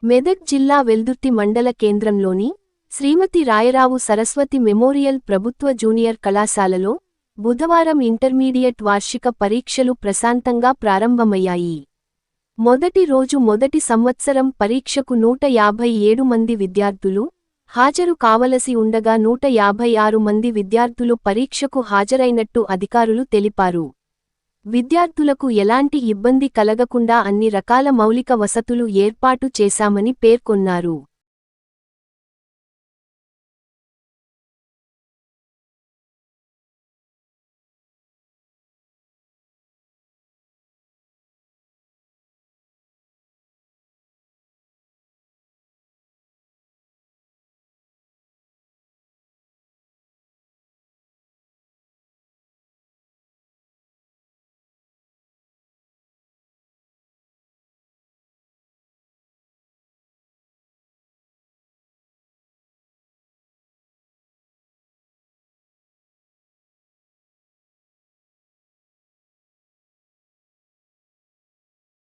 మెదక్ జిల్లా వెల్దుర్తి మండల కేంద్రంలోని శ్రీమతి రాయరావు సరస్వతి మెమోరియల్ ప్రభుత్వ జూనియర్ కళాశాలలో బుధవారం ఇంటర్మీడియట్ వార్షిక పరీక్షలు ప్రశాంతంగా ప్రారంభమయ్యాయి. మొదటి రోజు మొదటి సంవత్సరం పరీక్షకు 157 మంది విద్యార్థులు హాజరు కావలసి ఉండగా 156 మంది విద్యార్థులు పరీక్షకు హాజరైనట్టు అధికారులు తెలిపారు. విద్యార్థులకు ఎలాంటి ఇబ్బంది కలగకుండా అన్ని రకాల మౌలిక వసతులు ఏర్పాటు చేశామని పేర్కొన్నారు.